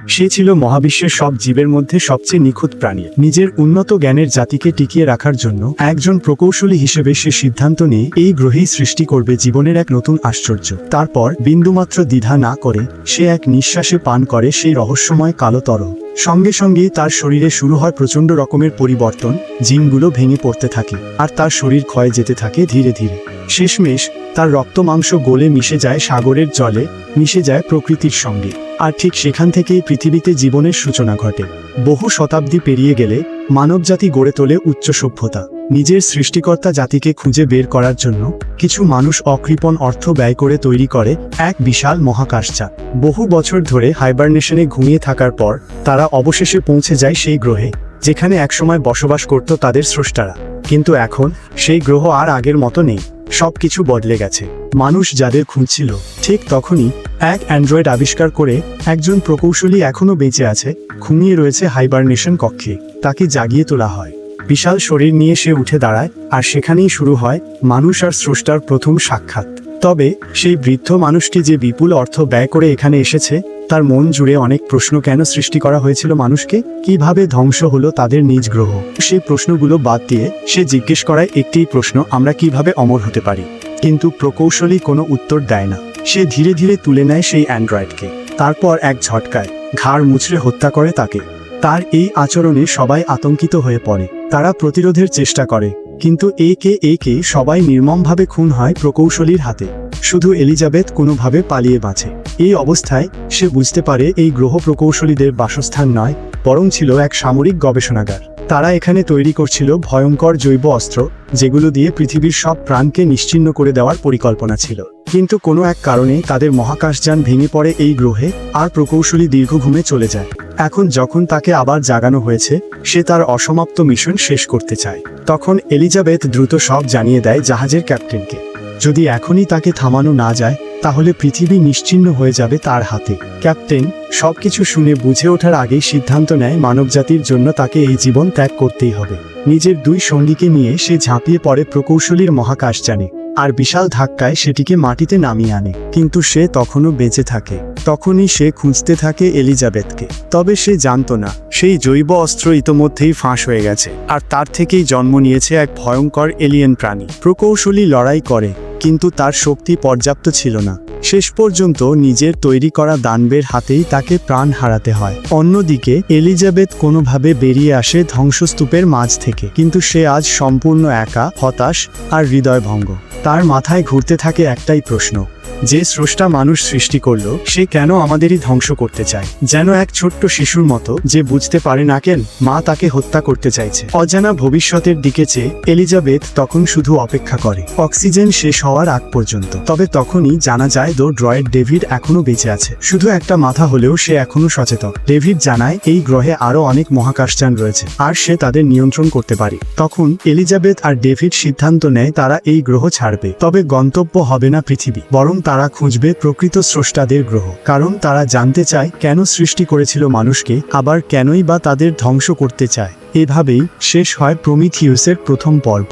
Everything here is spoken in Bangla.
সে ছিল মহাবিশ্বের সব জীবের মধ্যে সবচেয়ে নিখুঁত প্রাণী। নিজের উন্নত জ্ঞানের জাতিকে টিকিয়ে রাখার জন্য একজন প্রকৌশলী হিসেবে সে সিদ্ধান্ত নিয়ে এই গ্রহেই সৃষ্টি করবে জীবনের এক নতুন আশ্চর্য। তারপর বিন্দুমাত্র দ্বিধা না করে সে এক নিঃশ্বাসে পান করে সেই রহস্যময় কালো তরল। সঙ্গে সঙ্গেই তার শরীরে শুরু হয় প্রচণ্ড রকমের পরিবর্তন, জিনগুলো ভেঙে পড়তে থাকে আর তার শরীর ক্ষয়ে যেতে থাকে ধীরে ধীরে। শেষমেশ তার রক্ত মাংস গলে মিশে যায় সাগরের জলে, মিশে যায় প্রকৃতির সঙ্গে। আর ঠিক সেখান থেকেই পৃথিবীতে জীবনের সূচনা ঘটে। বহু শতাব্দী পেরিয়ে গেলে মানবজাতি গড়ে তোলে উচ্চ সভ্যতা। নিজের সৃষ্টিকর্তা জাতিকে খুঁজে বের করার জন্য কিছু মানুষ অকৃপণ অর্থ ব্যয় করে তৈরি করে এক বিশাল মহাকাশযান। বহু বছর ধরে হাইবারনেশনে ঘুমিয়ে থাকার পর তারা অবশেষে পৌঁছে যায় সেই গ্রহে যেখানে একসময় বসবাস করত তাদের স্রষ্টারা। কিন্তু এখন সেই গ্রহ আর আগের মতো নেই, সবকিছু বদলে গেছে। মানুষ যাদের খুঁজছিল ঠিক তখনই এক অ্যান্ড্রয়েড আবিষ্কার করে একজন প্রকৌশলী এখনো বেঁচে আছে, ঘুমিয়ে রয়েছে হাইবারনেশন কক্ষে। তাকে জাগিয়ে তোলা হয়, বিশাল শরীর নিয়ে সে উঠে দাঁড়ায়, আর সেখানেই শুরু হয় মানুষ আর স্রষ্টার প্রথম সাক্ষাৎ। তবে সেই বৃদ্ধ মানুষটি যে বিপুল অর্থ ব্যয় করে এখানে এসেছে, তার মন জুড়ে অনেক প্রশ্ন। কেন সৃষ্টি করা হয়েছিল মানুষকে, কিভাবে ধ্বংস হলো তাদের নিজ গ্রহ? সেই প্রশ্নগুলো বাদ দিয়ে সে জিজ্ঞেস করায় একটিই প্রশ্ন, আমরা কিভাবে অমর হতে পারি? কিন্তু প্রকৌশলী কোনো উত্তর দেয় না। সে ধীরে ধীরে তুলে নেয় সেই অ্যান্ড্রয়েডকে, তারপর এক ঝটকায় ঘাড় মুচড়ে হত্যা করে তাকে। তার এই আচরণে সবাই আতঙ্কিত হয়ে পড়ে। তারা প্রতিরোধের চেষ্টা করে, কিন্তু একে সবাই নির্মমভাবে খুন হয় প্রকৌশলীর হাতে। শুধু এলিজাবেথ কোনোভাবে পালিয়ে বাঁচে। এই অবস্থায় সে বুঝতে পারে এই গ্রহ প্রকৌশলীদের বাসস্থান নয়, বরং ছিল এক সামরিক গবেষণাগার। তারা এখানে তৈরি করছিল ভয়ঙ্কর জৈব অস্ত্র, যেগুলো দিয়ে পৃথিবীর সব প্রাণকে নিশ্চিহ্ন করে দেওয়ার পরিকল্পনা ছিল। কিন্তু কোনো এক কারণে তাদের মহাকাশযান ভেঙে পড়ে এই গ্রহে, আর প্রকৌশলী দীর্ঘ ঘুমে চলে যায়। এখন যখন তাকে আবার জাগানো হয়েছে, সে তার অসমাপ্ত মিশন শেষ করতে চায়। তখন এলিজাবেথ দ্রুত সব জানিয়ে দেয় জাহাজের ক্যাপ্টেনকে। যদি এখনই তাকে থামানো না যায়, তাহলে পৃথিবী নিশ্চিহ্ন হয়ে যাবে তার হাতে। ক্যাপ্টেন সবকিছু শুনে বুঝে ওঠার আগেই সিদ্ধান্ত নেয় মানবজাতির জন্য তাকে এই জীবন ত্যাগ করতেই হবে। নিজের দুই সঙ্গীকে নিয়ে সে ঝাঁপিয়ে পড়ে প্রকৌশলীর মহাকাশযানে, আর বিশাল ধাক্কায় সেটিকে মাটিতে নামিয়ে আনে। কিন্তু সে তখনও বেঁচে থাকে। তখনই সে খুঁজতে থাকে এলিজাবেথকে। তবে সে জানতো না সেই জৈব অস্ত্র ইতোমধ্যেই ফাঁস হয়ে গেছে, আর তার থেকেই জন্ম নিয়েছে এক ভয়ঙ্কর এলিয়েন প্রাণী। প্রকৌশলী লড়াই করে, কিন্তু তার শক্তি পর্যাপ্ত ছিল না। শেষ পর্যন্ত নিজের তৈরি করা দানবের হাতেই তাকে প্রাণ হারাতে হয়। অন্যদিকে এলিজাবেথ কোনোভাবে বেরিয়ে আসে ধ্বংসস্তূপের মাঝ থেকে, কিন্তু সে আজ সম্পূর্ণ একা, হতাশ আর হৃদয়ভঙ্গ। তার মাথায় ঘুরতে থাকে একটাই প্রশ্ন, যে স্রষ্টা মানুষ সৃষ্টি করলো, সে কেন আমাদেরই ধ্বংস করতে চায়? যেন এক ছোট্ট শিশুর মতো যে বুঝতে পারে না কেন মা তাকে হত্যা করতে চাইছে। অজানা ভবিষ্যতের দিকে চেয়ে এলিজাবেথ তখন শুধু অপেক্ষা করে, অক্সিজেন শেষ হওয়ার আগ পর্যন্ত। তবে তখনই জানা যায় ড্রয়েড ডেভিড এখনো বেঁচে আছে। শুধু একটা মাথা হলেও সে এখনো সচেতন। ডেভিড জানায় এই গ্রহে আরো অনেক মহাকাশযান রয়েছে, আর সে তাদের নিয়ন্ত্রণ করতে পারে। তখন এলিজাবেথ আর ডেভিড সিদ্ধান্ত নেয় তারা এই গ্রহ ছাড়বে। তবে গন্তব্য হবে না পৃথিবী, বরং তারা খুঁজবে প্রকৃত স্রষ্টাদের গ্রহ। কারণ তারা জানতে চায় কেন সৃষ্টি করেছিল মানুষকে, আবার কেনই বা তাদের ধ্বংস করতে চায়। এভাবেই শেষ হয় প্রমিথিউসের প্রথম পর্ব।